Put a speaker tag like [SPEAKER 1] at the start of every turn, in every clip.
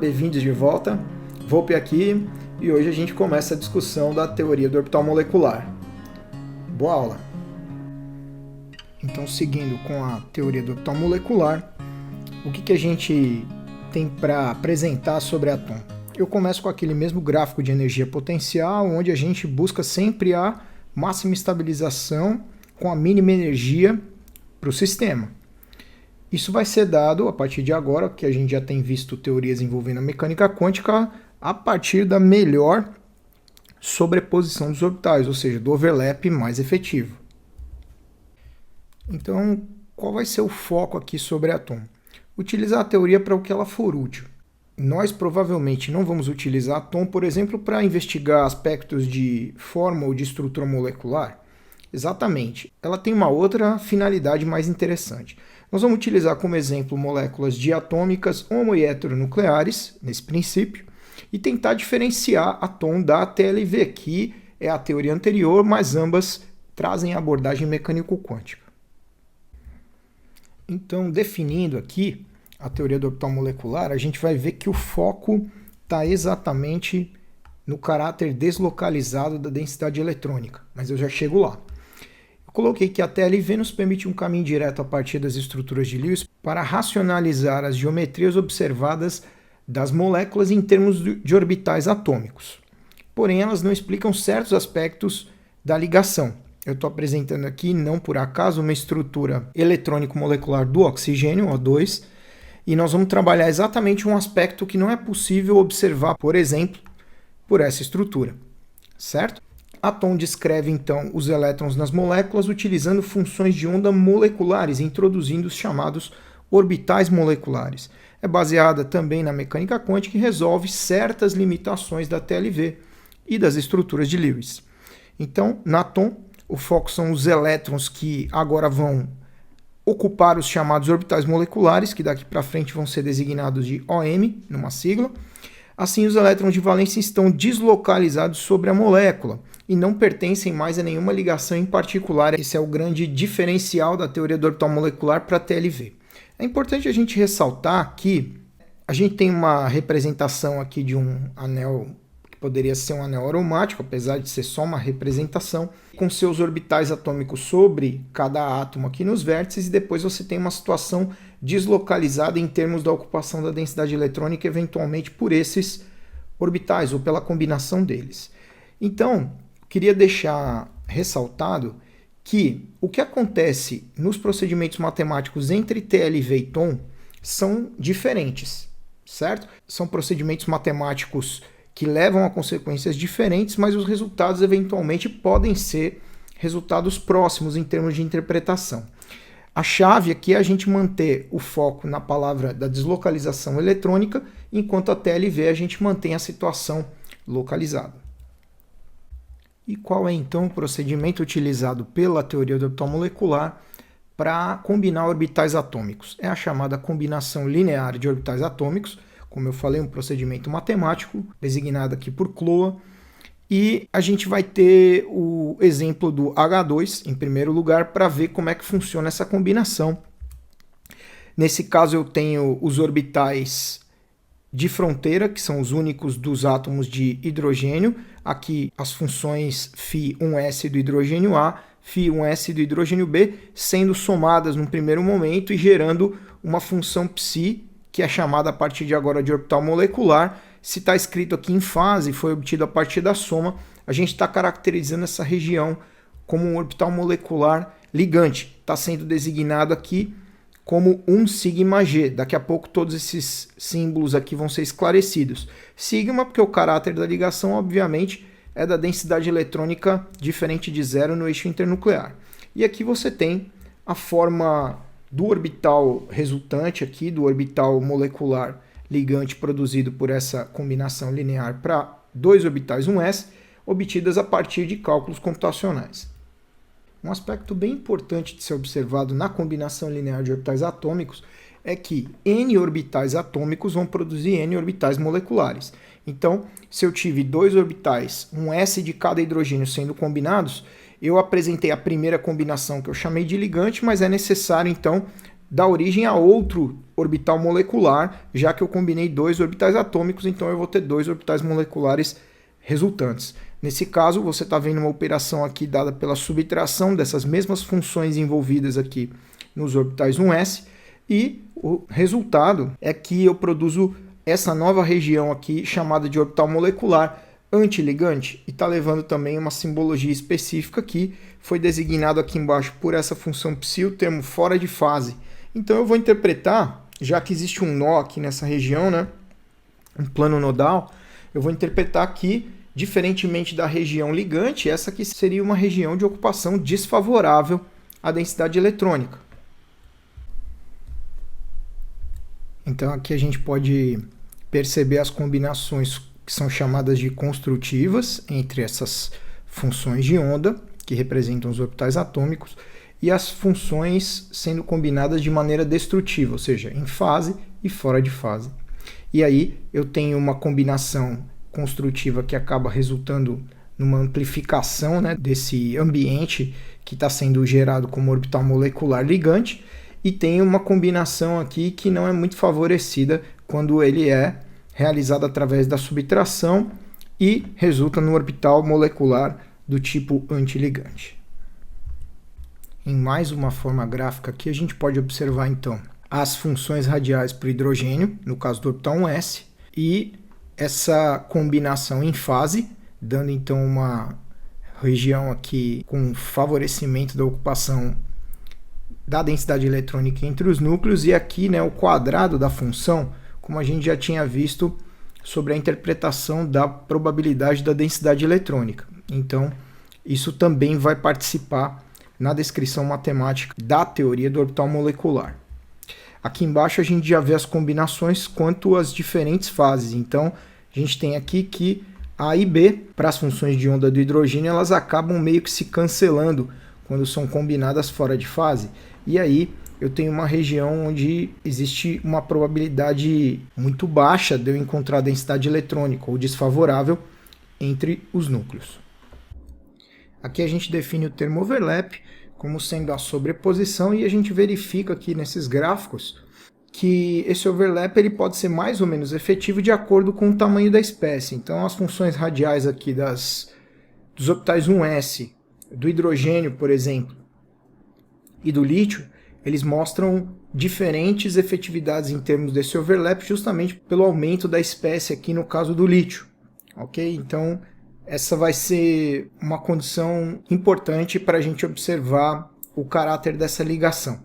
[SPEAKER 1] bem-vindos de volta. Volpe aqui e hoje a gente começa a discussão da teoria do orbital molecular. Boa aula! Então, seguindo com a teoria do orbital molecular, o que a gente tem para apresentar sobre átomo? Eu começo com aquele mesmo gráfico de energia potencial, onde a gente busca sempre a máxima estabilização com a mínima energia para o sistema. Isso vai ser dado a partir de agora, que a gente já tem visto teorias envolvendo a mecânica quântica, a partir da melhor sobreposição dos orbitais, ou seja, do overlap mais efetivo. Então, qual vai ser o foco aqui sobre átomo? Utilizar a teoria para o que ela for útil. Nós provavelmente não vamos utilizar átomo, por exemplo, para investigar aspectos de forma ou de estrutura molecular. Exatamente. Ela tem uma outra finalidade mais interessante. Nós vamos utilizar como exemplo moléculas diatômicas homo- e heteronucleares, nesse princípio, e tentar diferenciar átomo da TLV, que é a teoria anterior, mas ambas trazem a abordagem mecânico-quântica. Então, definindo aqui a teoria do orbital molecular, a gente vai ver que o foco está exatamente no caráter deslocalizado da densidade eletrônica, mas eu já chego lá. Coloquei que a TLV nos permite um caminho direto a partir das estruturas de Lewis para racionalizar as geometrias observadas das moléculas em termos de orbitais atômicos. Porém, elas não explicam certos aspectos da ligação. Eu estou apresentando aqui, não por acaso, uma estrutura eletrônico-molecular do oxigênio, O2, e nós vamos trabalhar exatamente um aspecto que não é possível observar, por exemplo, por essa estrutura, certo? Atom descreve, então, os elétrons nas moléculas utilizando funções de onda moleculares, introduzindo os chamados orbitais moleculares. É baseada também na mecânica quântica e resolve certas limitações da TLV e das estruturas de Lewis. Então, na Atom, o foco são os elétrons que agora vão ocupar os chamados orbitais moleculares, que daqui para frente vão ser designados de OM, numa sigla. Assim, os elétrons de valência estão deslocalizados sobre a molécula e não pertencem mais a nenhuma ligação em particular. Esse é o grande diferencial da teoria do orbital molecular para a TLV. É importante a gente ressaltar que a gente tem uma representação aqui de um anel que poderia ser um anel aromático, apesar de ser só uma representação, com seus orbitais atômicos sobre cada átomo aqui nos vértices, e depois você tem uma situação deslocalizada em termos da ocupação da densidade eletrônica, eventualmente por esses orbitais ou pela combinação deles. Então, queria deixar ressaltado que o que acontece nos procedimentos matemáticos entre TLV e TOM são diferentes, certo? São procedimentos matemáticos que levam a consequências diferentes, mas os resultados eventualmente podem ser resultados próximos em termos de interpretação. A chave aqui é a gente manter o foco na palavra da deslocalização eletrônica, enquanto a TLV a gente mantém a situação localizada. E qual é então o procedimento utilizado pela teoria do orbital molecular para combinar orbitais atômicos? É a chamada combinação linear de orbitais atômicos, como eu falei, um procedimento matemático, designado aqui por CLOA, e a gente vai ter o exemplo do H2 em primeiro lugar para ver como é que funciona essa combinação. Nesse caso eu tenho os orbitais de fronteira, que são os únicos dos átomos de hidrogênio. Aqui as funções Φ1s do hidrogênio A, Φ1s do hidrogênio B, sendo somadas num primeiro momento e gerando uma função psi, que é chamada a partir de agora de orbital molecular. Se está escrito aqui em fase, foi obtido a partir da soma, a gente está caracterizando essa região como um orbital molecular ligante. Está sendo designado aqui como 1 sigma G. Daqui a pouco todos esses símbolos aqui vão ser esclarecidos. Sigma, porque o caráter da ligação, obviamente, é da densidade eletrônica diferente de zero no eixo internuclear. E aqui você tem a forma do orbital resultante aqui, do orbital molecular ligante produzido por essa combinação linear para dois orbitais 1s, obtidas a partir de cálculos computacionais. Um aspecto bem importante de ser observado na combinação linear de orbitais atômicos é que n orbitais atômicos vão produzir n orbitais moleculares. Então, se eu tive dois orbitais, um s de cada hidrogênio sendo combinados, eu apresentei a primeira combinação que eu chamei de ligante, mas é necessário, então, dar origem a outro orbital molecular, já que eu combinei 2 orbitais atômicos, então eu vou ter 2 orbitais moleculares resultantes. Nesse caso, você está vendo uma operação aqui dada pela subtração dessas mesmas funções envolvidas aqui nos orbitais 1s, e o resultado é que eu produzo essa nova região aqui chamada de orbital molecular antiligante, e está levando também uma simbologia específica que foi designado aqui embaixo por essa função psi, o termo fora de fase. Então eu vou interpretar, já que existe um nó aqui nessa região, né, um plano nodal, eu vou interpretar que, diferentemente da região ligante, essa aqui seria uma região de ocupação desfavorável à densidade eletrônica. Então aqui a gente pode perceber as combinações que são chamadas de construtivas entre essas funções de onda, que representam os orbitais atômicos, e as funções sendo combinadas de maneira destrutiva, ou seja, em fase e fora de fase. E aí eu tenho uma combinação construtiva que acaba resultando numa amplificação, né, desse ambiente que está sendo gerado como orbital molecular ligante, e tem uma combinação aqui que não é muito favorecida quando ele é realizado através da subtração e resulta no orbital molecular do tipo antiligante. Em mais uma forma gráfica aqui, a gente pode observar então as funções radiais para o hidrogênio, no caso do orbital 1s, e essa combinação em fase, dando então uma região aqui com favorecimento da ocupação da densidade eletrônica entre os núcleos, e aqui, né, o quadrado da função, como a gente já tinha visto sobre a interpretação da probabilidade da densidade eletrônica. Então, isso também vai participar na descrição matemática da teoria do orbital molecular. Aqui embaixo a gente já vê as combinações quanto às diferentes fases. Então, a gente tem aqui que A e B, para as funções de onda do hidrogênio, elas acabam meio que se cancelando quando são combinadas fora de fase. E aí eu tenho uma região onde existe uma probabilidade muito baixa de eu encontrar densidade eletrônica ou desfavorável entre os núcleos. Aqui a gente define o termo overlap como sendo a sobreposição, e a gente verifica aqui nesses gráficos que esse overlap ele pode ser mais ou menos efetivo de acordo com o tamanho da espécie. Então as funções radiais aqui dos orbitais 1s, do hidrogênio, por exemplo, e do lítio, eles mostram diferentes efetividades em termos desse overlap, justamente pelo aumento da espécie aqui no caso do lítio. Ok? Então essa vai ser uma condição importante para a gente observar o caráter dessa ligação.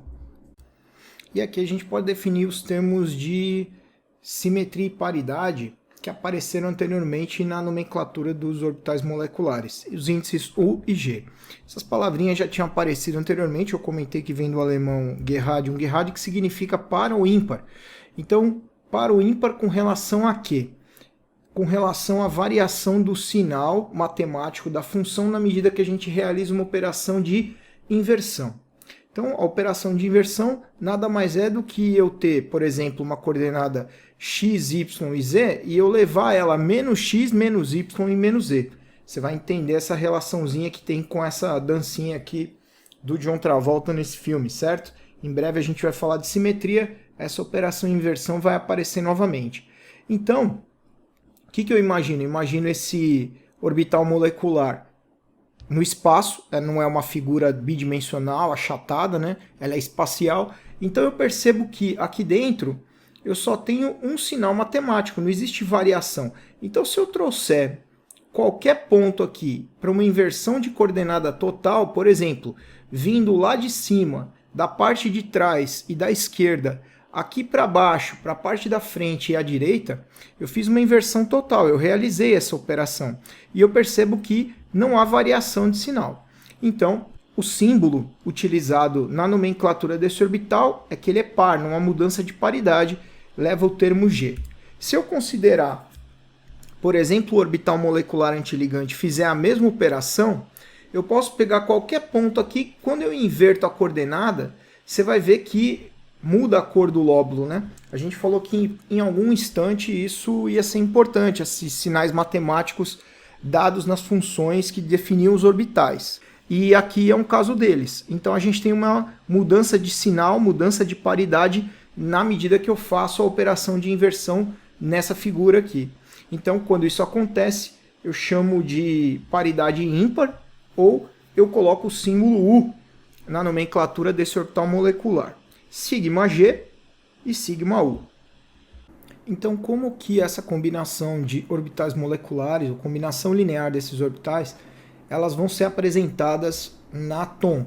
[SPEAKER 1] E aqui a gente pode definir os termos de simetria e paridade que apareceram anteriormente na nomenclatura dos orbitais moleculares, os índices U e G. Essas palavrinhas já tinham aparecido anteriormente, eu comentei que vem do alemão Gerade, Ungerade, que significa par ou ímpar. Então, par ou ímpar com relação a quê? Com relação à variação do sinal matemático da função na medida que a gente realiza uma operação de inversão. Então, a operação de inversão nada mais é do que eu ter, por exemplo, uma coordenada x, y e z e eu levar ela a menos x, menos y e menos z. Você vai entender essa relaçãozinha que tem com essa dancinha aqui do John Travolta nesse filme, certo? Em breve a gente vai falar de simetria, essa operação de inversão vai aparecer novamente. Então, o que eu imagino? Eu imagino esse orbital molecular no espaço, não é uma figura bidimensional, achatada, né? Ela é espacial. Então eu percebo que aqui dentro eu só tenho um sinal matemático, não existe variação. Então se eu trouxer qualquer ponto aqui para uma inversão de coordenada total, por exemplo, vindo lá de cima, da parte de trás e da esquerda, aqui para baixo, para a parte da frente e à direita, eu fiz uma inversão total, eu realizei essa operação. E eu percebo que não há variação de sinal. Então, o símbolo utilizado na nomenclatura desse orbital é que ele é par, não há mudança de paridade, leva o termo G. Se eu considerar, por exemplo, o orbital molecular antiligante e fizer a mesma operação, eu posso pegar qualquer ponto aqui, quando eu inverto a coordenada, você vai ver que muda a cor do lóbulo, né? A gente falou que em algum instante isso ia ser importante, esses sinais matemáticos dados nas funções que definiam os orbitais. e aqui é um caso deles. Então a gente tem uma mudança de sinal, mudança de paridade na medida que eu faço a operação de inversão nessa figura aqui. Então quando isso acontece, eu chamo de paridade ímpar ou eu coloco o símbolo U na nomenclatura desse orbital molecular. Σg e σu. Então, como que essa combinação de orbitais moleculares, ou combinação linear desses orbitais, elas vão ser apresentadas na TOM,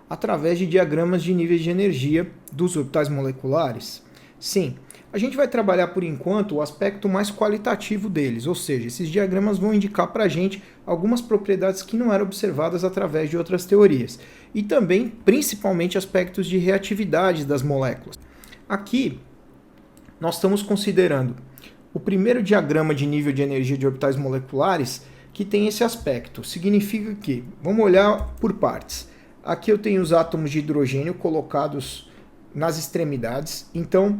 [SPEAKER 1] através de diagramas de níveis de energia dos orbitais moleculares? Sim, a gente vai trabalhar por enquanto o aspecto mais qualitativo deles, ou seja, esses diagramas vão indicar para a gente algumas propriedades que não eram observadas através de outras teorias, e também, principalmente, aspectos de reatividade das moléculas. Aqui, nós estamos considerando o primeiro diagrama de nível de energia de orbitais moleculares que tem esse aspecto. Significa que, vamos olhar por partes. Aqui eu tenho os átomos de hidrogênio colocados nas extremidades. Então,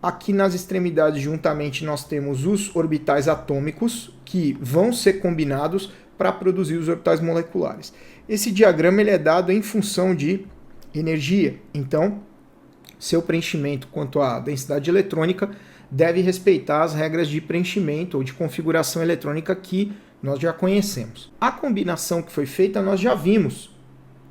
[SPEAKER 1] aqui nas extremidades, juntamente, nós temos os orbitais atômicos que vão ser combinados para produzir os orbitais moleculares. Esse diagrama ele é dado em função de energia. Então, seu preenchimento quanto à densidade eletrônica deve respeitar as regras de preenchimento ou de configuração eletrônica que nós já conhecemos. A combinação que foi feita nós já vimos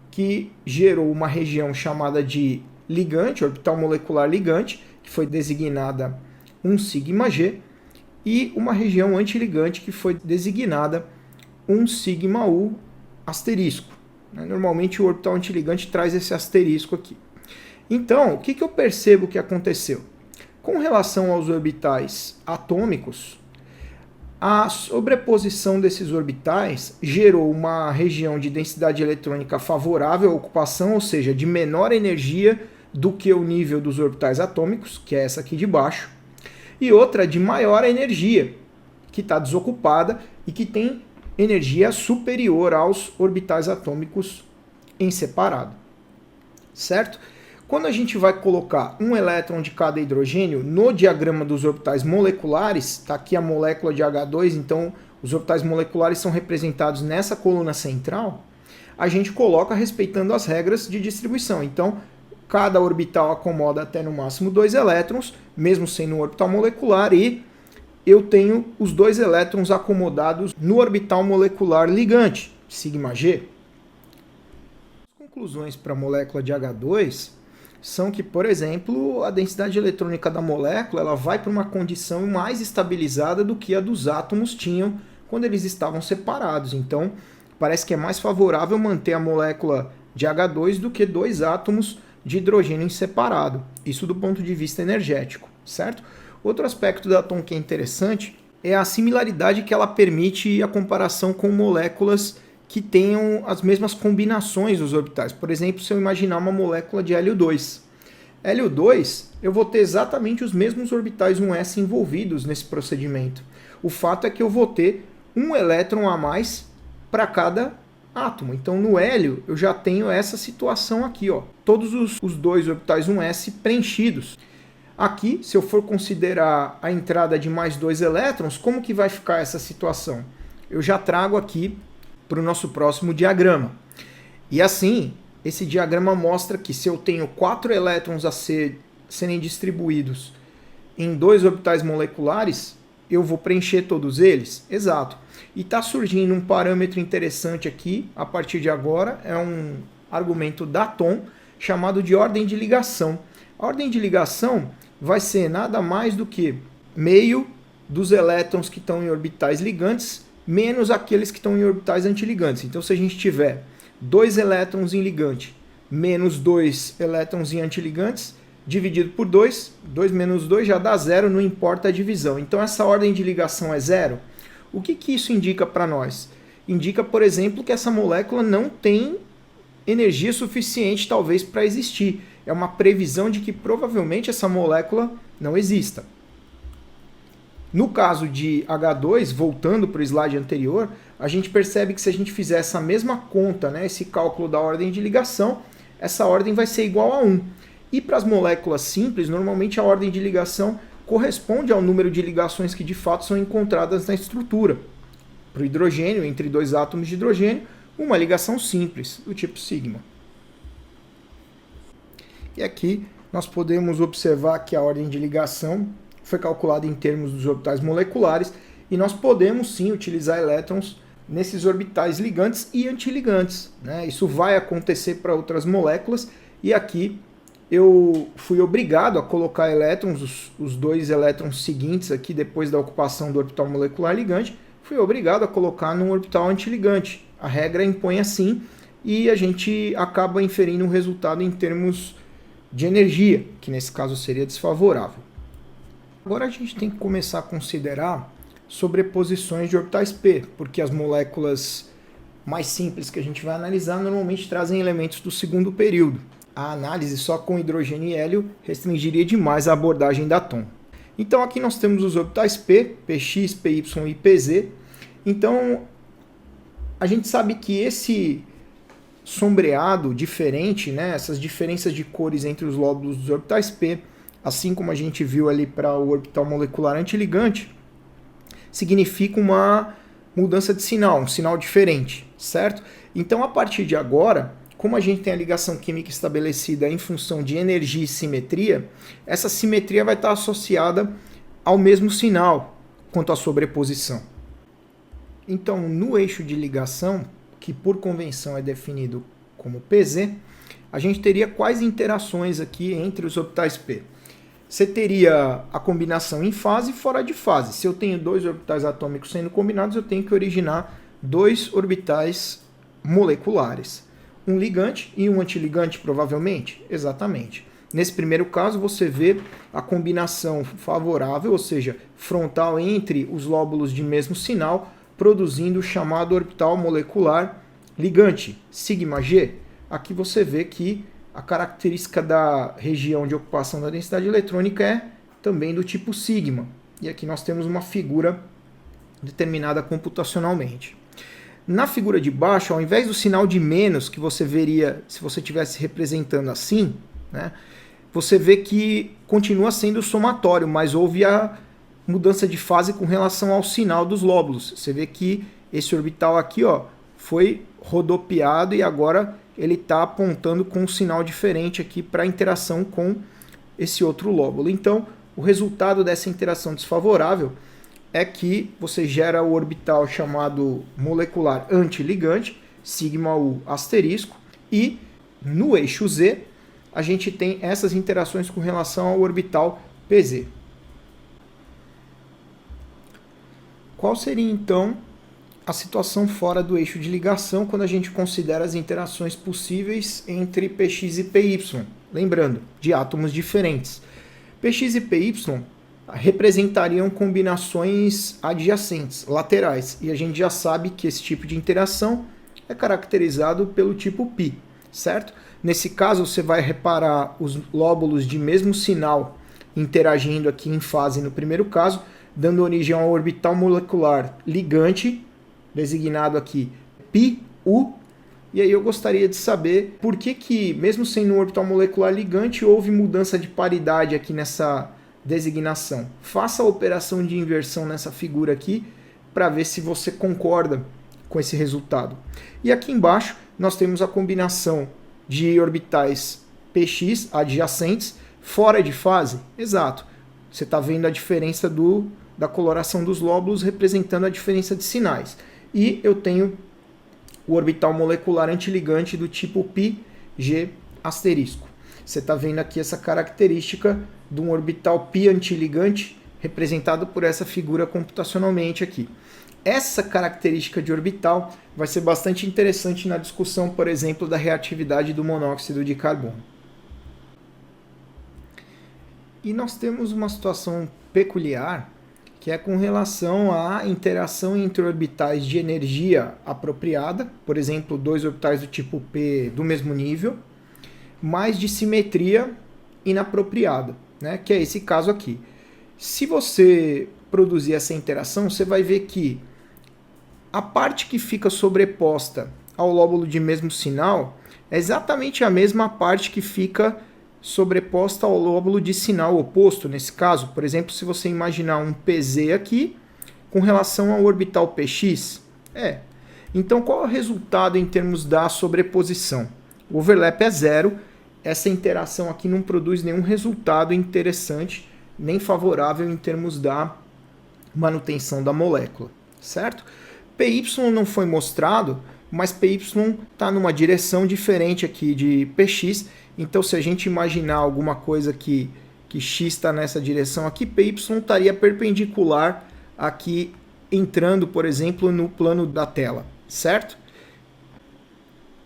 [SPEAKER 1] que gerou uma região chamada de ligante, orbital molecular ligante, que foi designada 1σg, e uma região antiligante que foi designada 1σu asterisco. Normalmente o orbital antiligante traz esse asterisco aqui. Então, o que eu percebo que aconteceu? Com relação aos orbitais atômicos, a sobreposição desses orbitais gerou uma região de densidade eletrônica favorável à ocupação, ou seja, de menor energia do que o nível dos orbitais atômicos, que é essa aqui de baixo, e outra de maior energia, que está desocupada e que tem energia superior aos orbitais atômicos em separado. Certo? Quando a gente vai colocar um elétron de cada hidrogênio no diagrama dos orbitais moleculares, está aqui a molécula de H2, então os orbitais moleculares são representados nessa coluna central, a gente coloca respeitando as regras de distribuição. Então, cada orbital acomoda até no máximo 2 elétrons, mesmo sendo um orbital molecular, e eu tenho os 2 elétrons acomodados no orbital molecular ligante, σg. As conclusões para a molécula de H2 são que, por exemplo, a densidade eletrônica da molécula ela vai para uma condição mais estabilizada do que a dos átomos tinham quando eles estavam separados. Então, parece que é mais favorável manter a molécula de H2 do que 2 átomos de hidrogênio em separado. Isso do ponto de vista energético, certo? Outro aspecto da TOM que é interessante é a similaridade que ela permite a comparação com moléculas que tenham as mesmas combinações dos orbitais. Por exemplo, se eu imaginar uma molécula de hélio-2. Hélio-2, eu vou ter exatamente os mesmos orbitais 1s envolvidos nesse procedimento. O fato é que eu vou ter um elétron a mais para cada átomo. Então, no hélio, eu já tenho essa situação aqui, ó. Todos os 2 orbitais 1s preenchidos. Aqui, se eu for considerar a entrada de mais 2 elétrons, como que vai ficar essa situação? Eu já trago aqui para o nosso próximo diagrama. E assim, esse diagrama mostra que se eu tenho 4 elétrons a serem distribuídos em 2 orbitais moleculares, eu vou preencher todos eles? Exato. E está surgindo um parâmetro interessante aqui, a partir de agora, é um argumento da TOM, chamado de ordem de ligação. A ordem de ligação vai ser nada mais do que meio dos elétrons que estão em orbitais ligantes menos aqueles que estão em orbitais antiligantes. Então, se a gente tiver 2 elétrons em ligante menos 2 elétrons em antiligantes, dividido por 2, 2 menos 2 já dá 0, não importa a divisão. Então, essa ordem de ligação é 0. O que isso indica para nós? Indica, por exemplo, que essa molécula não tem energia suficiente, talvez, para existir. É uma previsão de que provavelmente essa molécula não exista. No caso de H2, voltando para o slide anterior, a gente percebe que se a gente fizer essa mesma conta, né, esse cálculo da ordem de ligação, essa ordem vai ser igual a 1. E para as moléculas simples, normalmente a ordem de ligação corresponde ao número de ligações que de fato são encontradas na estrutura. Para o hidrogênio, entre 2 átomos de hidrogênio, uma ligação simples, do tipo sigma. E aqui nós podemos observar que a ordem de ligação foi calculada em termos dos orbitais moleculares, e nós podemos sim utilizar elétrons nesses orbitais ligantes e antiligantes, né? Isso vai acontecer para outras moléculas, e aqui eu fui obrigado a colocar elétrons, os dois elétrons seguintes aqui depois da ocupação do orbital molecular ligante, fui obrigado a colocar num orbital antiligante. A regra impõe assim, e a gente acaba inferindo um resultado em termos de energia, que nesse caso seria desfavorável. Agora a gente tem que começar a considerar sobreposições de orbitais p, porque as moléculas mais simples que a gente vai analisar normalmente trazem elementos do segundo período. A análise só com hidrogênio e hélio restringiria demais a abordagem da TOM. Então aqui nós temos os orbitais p, px, py e pz. Então a gente sabe que esse sombreado diferente, né, essas diferenças de cores entre os lóbulos dos orbitais p, assim como a gente viu ali para o orbital molecular antiligante, significa uma mudança de sinal, um sinal diferente, certo? Então a partir de agora, como a gente tem a ligação química estabelecida em função de energia e simetria, essa simetria vai estar associada ao mesmo sinal quanto à sobreposição. Então, no eixo de ligação, que por convenção é definido como PZ, a gente teria quais interações aqui entre os orbitais P? Você teria a combinação em fase e fora de fase. Se eu tenho dois orbitais atômicos sendo combinados, eu tenho que originar dois orbitais moleculares. Um ligante e um antiligante, provavelmente? Exatamente. Nesse primeiro caso, você vê a combinação favorável, ou seja, frontal entre os lóbulos de mesmo sinal, produzindo o chamado orbital molecular ligante, σg. Aqui você vê que a característica da região de ocupação da densidade eletrônica é também do tipo sigma. E aqui nós temos uma figura determinada computacionalmente. Na figura de baixo, ao invés do sinal de menos que você veria se você estivesse representando assim, né, você vê que continua sendo somatório, mas houve a mudança de fase com relação ao sinal dos lóbulos. Você vê que esse orbital aqui, ó, foi rodopiado e agora ele está apontando com um sinal diferente aqui para a interação com esse outro lóbulo. Então, o resultado dessa interação desfavorável é que você gera o orbital chamado molecular antiligante, σu asterisco, e no eixo Z a gente tem essas interações com relação ao orbital PZ. Qual seria então a situação fora do eixo de ligação quando a gente considera as interações possíveis entre Px e Py? Lembrando, de átomos diferentes. Px e Py representariam combinações adjacentes, laterais, e a gente já sabe que esse tipo de interação é caracterizado pelo tipo π, certo? Nesse caso, você vai reparar os lóbulos de mesmo sinal interagindo aqui em fase no primeiro caso, dando origem ao orbital molecular ligante, designado aqui πu, e aí eu gostaria de saber por que mesmo sendo um orbital molecular ligante, houve mudança de paridade aqui nessa designação. Faça a operação de inversão nessa figura aqui para ver se você concorda com esse resultado. E aqui embaixo nós temos a combinação de orbitais px adjacentes fora de fase. Exato. Você está vendo a diferença da coloração dos lóbulos representando a diferença de sinais. E eu tenho o orbital molecular antiligante do tipo πg asterisco. Você está vendo aqui essa característica de um orbital π antiligante representado por essa figura computacionalmente aqui. Essa característica de orbital vai ser bastante interessante na discussão, por exemplo, da reatividade do monóxido de carbono. E nós temos uma situação peculiar, que é com relação à interação entre orbitais de energia apropriada, por exemplo, dois orbitais do tipo P do mesmo nível, mas de simetria inapropriada, né? Que é esse caso aqui. Se você produzir essa interação, você vai ver que a parte que fica sobreposta ao lóbulo de mesmo sinal é exatamente a mesma parte que fica sobreposta ao lóbulo de sinal oposto. Nesse caso, por exemplo, se você imaginar um PZ aqui com relação ao orbital PX, Então, qual é o resultado em termos da sobreposição? O overlap é zero, essa interação aqui não produz nenhum resultado interessante, nem favorável em termos da manutenção da molécula, certo? PY não foi mostrado, mas PY está numa direção diferente aqui de PX, então se a gente imaginar alguma coisa que X está nessa direção aqui, PY estaria perpendicular aqui, entrando, por exemplo, no plano da tela, certo?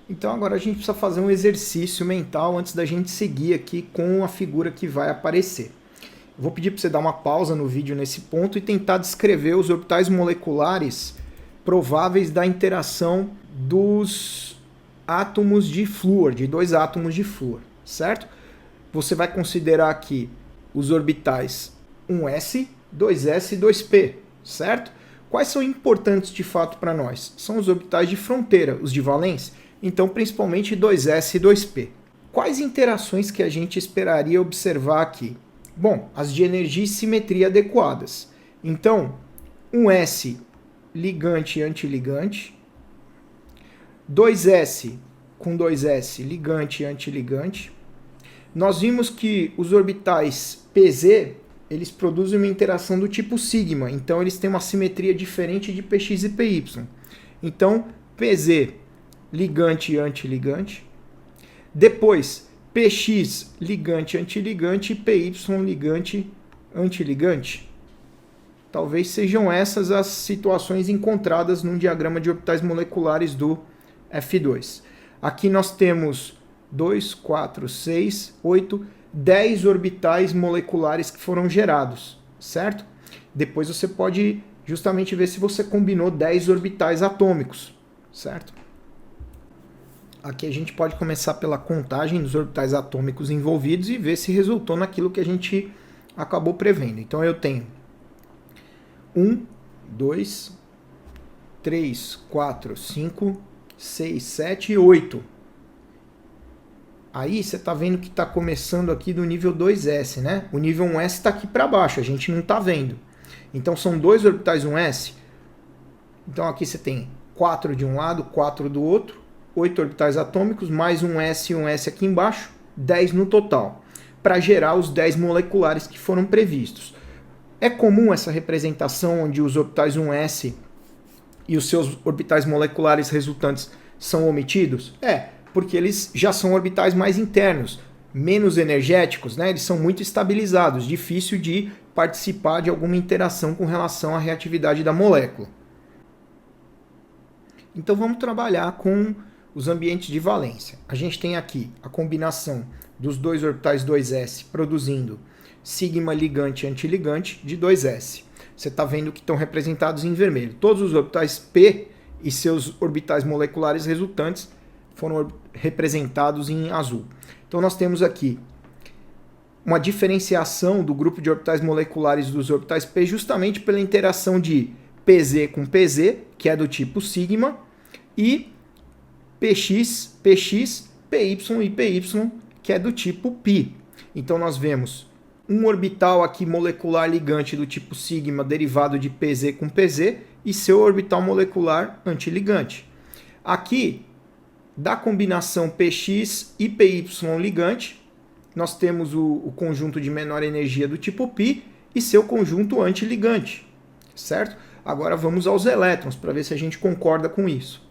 [SPEAKER 1] Então agora a gente precisa fazer um exercício mental antes da gente seguir aqui com a figura que vai aparecer. Eu vou pedir para você dar uma pausa no vídeo nesse ponto e tentar descrever os orbitais moleculares prováveis da interação dos átomos de flúor, de dois átomos de flúor, certo? Você vai considerar aqui os orbitais 1s, 2s e 2p, certo? Quais são importantes de fato para nós? São os orbitais de fronteira, os de valência, então principalmente 2s e 2p. Quais interações que a gente esperaria observar aqui? Bom, as de energia e simetria adequadas. Então, 1s ligante e antiligante, 2s com 2s ligante e antiligante. Nós vimos que os orbitais PZ, eles produzem uma interação do tipo sigma, então eles têm uma simetria diferente de PX e PY. Então, PZ ligante e antiligante. Depois, PX ligante antiligante e PY ligante antiligante. Talvez sejam essas as situações encontradas num diagrama de orbitais moleculares do F2. Aqui nós temos 2, 4, 6, 8, 10 orbitais moleculares que foram gerados, certo? Depois você pode justamente ver se você combinou 10 orbitais atômicos, certo? Aqui a gente pode começar pela contagem dos orbitais atômicos envolvidos e ver se resultou naquilo que a gente acabou prevendo. Então eu tenho 1, 2, 3, 4, 5, 6, 7 e 8. Aí você está vendo que está começando aqui do nível 2s, né? O nível 1s está aqui para baixo, a gente não está vendo. Então são dois orbitais 1s. Então aqui você tem 4 de um lado, 4 do outro. 8 orbitais atômicos, mais um S e um S aqui embaixo, 10 no total, para gerar os 10 moleculares que foram previstos. É comum essa representação onde os orbitais 1s e os seus orbitais moleculares resultantes são omitidos? É, porque eles já são orbitais mais internos, menos energéticos, né? Eles são muito estabilizados, difícil de participar de alguma interação com relação à reatividade da molécula. Então vamos trabalhar com os ambientes de valência. A gente tem aqui a combinação dos dois orbitais 2s produzindo sigma ligante e antiligante de 2s. Você está vendo que estão representados em vermelho. Todos os orbitais p e seus orbitais moleculares resultantes foram representados em azul. Então nós temos aqui uma diferenciação do grupo de orbitais moleculares dos orbitais p justamente pela interação de pz com pz, que é do tipo sigma, e PX, PX, PY e PY, que é do tipo π. Então nós vemos um orbital aqui molecular ligante do tipo sigma derivado de PZ com PZ e seu orbital molecular antiligante. Aqui, da combinação PX e PY ligante, nós temos o conjunto de menor energia do tipo π e seu conjunto antiligante, certo? Agora vamos aos elétrons para ver se a gente concorda com isso.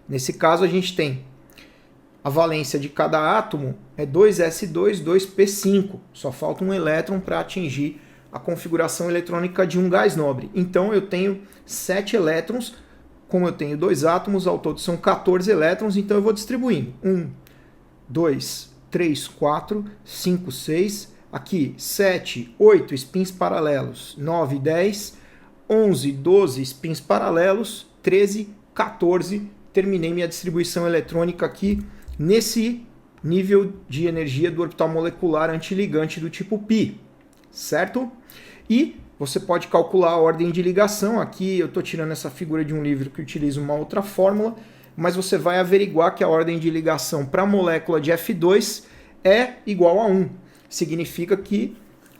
[SPEAKER 1] Nesse caso, a gente tem a valência de cada átomo é 2s2, 2p5. Só falta um elétron para atingir a configuração eletrônica de um gás nobre. Então, eu tenho 7 elétrons. Como eu tenho 2 átomos, ao todo são 14 elétrons. Então, eu vou distribuindo. 1, 2, 3, 4, 5, 6. Aqui, 7, 8 spins paralelos. 9, 10, 11, 12 spins paralelos. 13, 14. Terminei minha distribuição eletrônica aqui nesse nível de energia do orbital molecular antiligante do tipo π, certo? E você pode calcular a ordem de ligação. Aqui eu estou tirando essa figura de um livro que utiliza uma outra fórmula, mas você vai averiguar que a ordem de ligação para a molécula de F2 é igual a 1. Significa que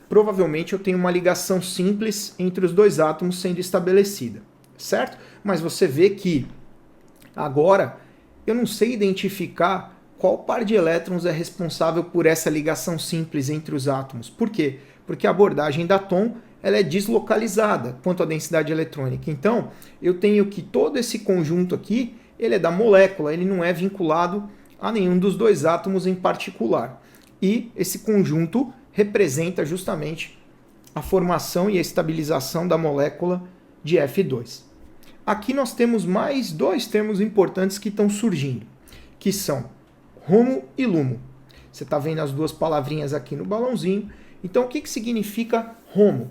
[SPEAKER 1] provavelmente eu tenho uma ligação simples entre os dois átomos sendo estabelecida, certo? Mas você vê que Agora, eu não sei identificar qual par de elétrons é responsável por essa ligação simples entre os átomos. Por quê? Porque a abordagem da Thom ela é deslocalizada quanto à densidade eletrônica. Então, eu tenho que todo esse conjunto aqui, ele é da molécula, ele não é vinculado a nenhum dos dois átomos em particular. E esse conjunto representa justamente a formação e a estabilização da molécula de F2. Aqui nós temos mais dois termos importantes que estão surgindo, que são HOMO e LUMO. Você está vendo as duas palavrinhas aqui no balãozinho. Então, o que significa HOMO?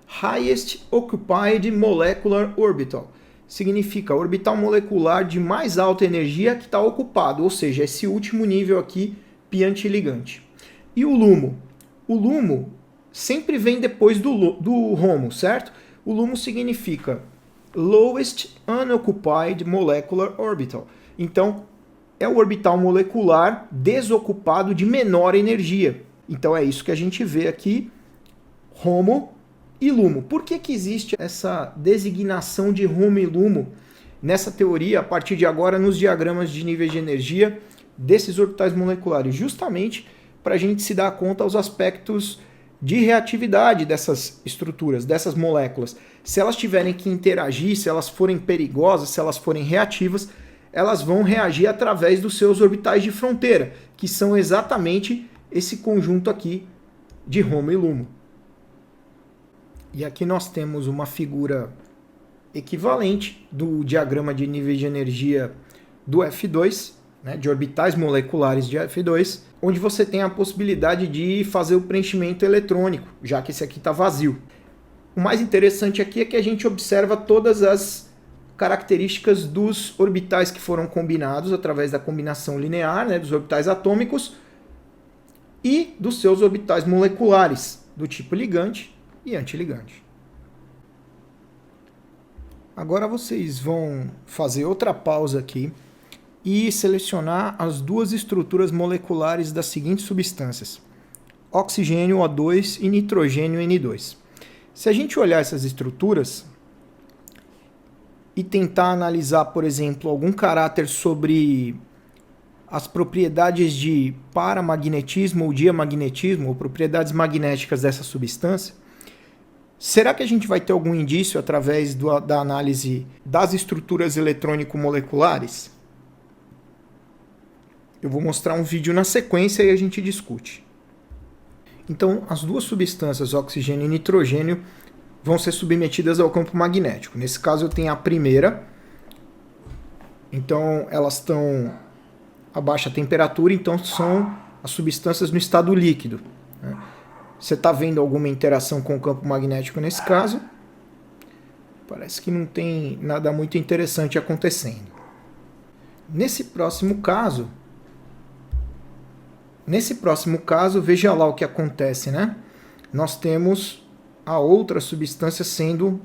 [SPEAKER 1] Highest Occupied Molecular Orbital. Significa orbital molecular de mais alta energia que está ocupado, ou seja, esse último nível aqui, pi antiligante. E o LUMO? O LUMO sempre vem depois do HOMO, certo? O LUMO significa Lowest Unoccupied Molecular Orbital. Então, é o orbital molecular desocupado de menor energia. Então, é isso que a gente vê aqui, HOMO e LUMO. Por que existe essa designação de HOMO e LUMO nessa teoria, a partir de agora, nos diagramas de níveis de energia desses orbitais moleculares? Justamente para a gente se dar conta aos aspectos de reatividade dessas estruturas, dessas moléculas. Se elas tiverem que interagir, se elas forem perigosas, se elas forem reativas, elas vão reagir através dos seus orbitais de fronteira, que são exatamente esse conjunto aqui de HOMO e LUMO. E aqui nós temos uma figura equivalente do diagrama de níveis de energia do F2, né, de orbitais moleculares de F2, onde você tem a possibilidade de fazer o preenchimento eletrônico, já que esse aqui está vazio. O mais interessante aqui é que a gente observa todas as características dos orbitais que foram combinados através da combinação linear, né, dos orbitais atômicos e dos seus orbitais moleculares, do tipo ligante e antiligante. Agora vocês vão fazer outra pausa aqui e selecionar as duas estruturas moleculares das seguintes substâncias: oxigênio O2 e nitrogênio N2. Se a gente olhar essas estruturas e tentar analisar, por exemplo, algum caráter sobre as propriedades de paramagnetismo ou diamagnetismo, ou propriedades magnéticas dessa substância, será que a gente vai ter algum indício através da análise das estruturas eletrônico-moleculares? Eu vou mostrar um vídeo na sequência e a gente discute. Então, as duas substâncias, oxigênio e nitrogênio, vão ser submetidas ao campo magnético. Nesse caso, eu tenho a primeira. Então, elas estão a baixa temperatura, então são as substâncias no estado líquido, né? Você está vendo alguma interação com o campo magnético nesse caso? Parece que não tem nada muito interessante acontecendo. Nesse próximo caso, veja lá o que acontece, né? Nós temos a outra substância sendo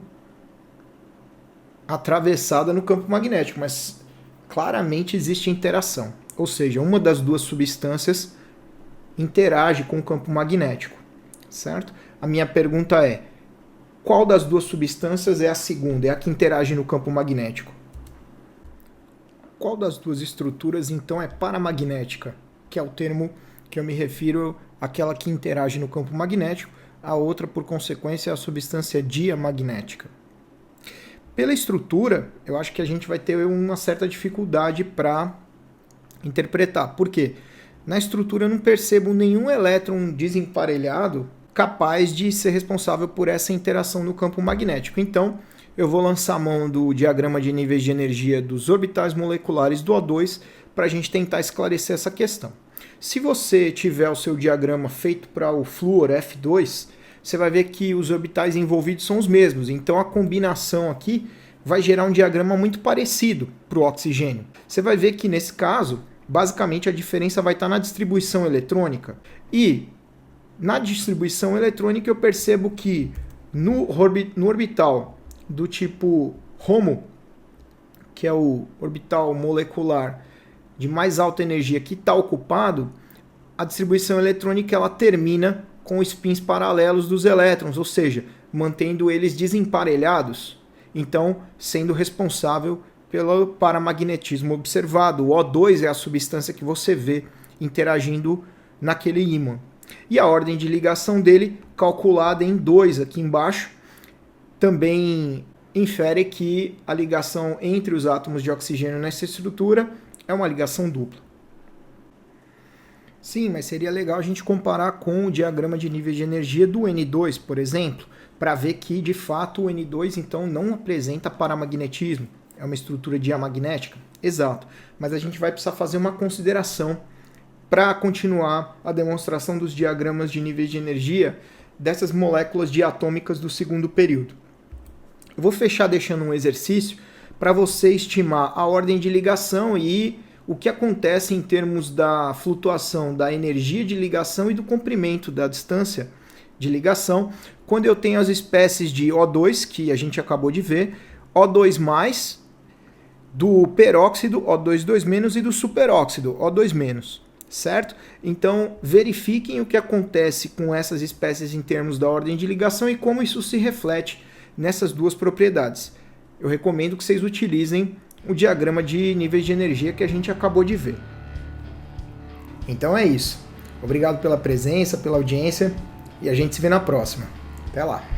[SPEAKER 1] atravessada no campo magnético, mas claramente existe interação. Ou seja, uma das duas substâncias interage com o campo magnético, certo? A minha pergunta é: qual das duas substâncias é a segunda? É a que interage no campo magnético? Qual das duas estruturas, então, é paramagnética? Que é o termo que eu me refiro àquela que interage no campo magnético. A outra, por consequência, é a substância diamagnética. Pela estrutura, eu acho que a gente vai ter uma certa dificuldade para interpretar. Por quê? Na estrutura eu não percebo nenhum elétron desemparelhado capaz de ser responsável por essa interação no campo magnético. Então, eu vou lançar a mão do diagrama de níveis de energia dos orbitais moleculares do O2 para a gente tentar esclarecer essa questão. Se você tiver o seu diagrama feito para o flúor F2, você vai ver que os orbitais envolvidos são os mesmos. Então, a combinação aqui vai gerar um diagrama muito parecido para o oxigênio. Você vai ver que, nesse caso, basicamente a diferença vai estar na distribuição eletrônica. E na distribuição eletrônica eu percebo que no orbital do tipo HOMO, que é o orbital molecular de mais alta energia que está ocupado, a distribuição eletrônica ela termina com spins paralelos dos elétrons, ou seja, mantendo eles desemparelhados, então sendo responsável pelo paramagnetismo observado. O O2 é a substância que você vê interagindo naquele ímã. E a ordem de ligação dele, calculada em 2 aqui embaixo, também infere que a ligação entre os átomos de oxigênio nessa estrutura é uma ligação dupla. Sim, mas seria legal a gente comparar com o diagrama de níveis de energia do N2, por exemplo, para ver que, de fato, o N2 então não apresenta paramagnetismo. É uma estrutura diamagnética? Exato. Mas a gente vai precisar fazer uma consideração para continuar a demonstração dos diagramas de níveis de energia dessas moléculas diatômicas do segundo período. Eu vou fechar deixando um exercício para você estimar a ordem de ligação e o que acontece em termos da flutuação da energia de ligação e do comprimento da distância de ligação quando eu tenho as espécies de O2, que a gente acabou de ver, O2+, do peróxido, O2,2- e do superóxido, O2-, certo? Então, verifiquem o que acontece com essas espécies em termos da ordem de ligação e como isso se reflete nessas duas propriedades. Eu recomendo que vocês utilizem o diagrama de níveis de energia que a gente acabou de ver. Então é isso. Obrigado pela presença, pela audiência e a gente se vê na próxima. Até lá!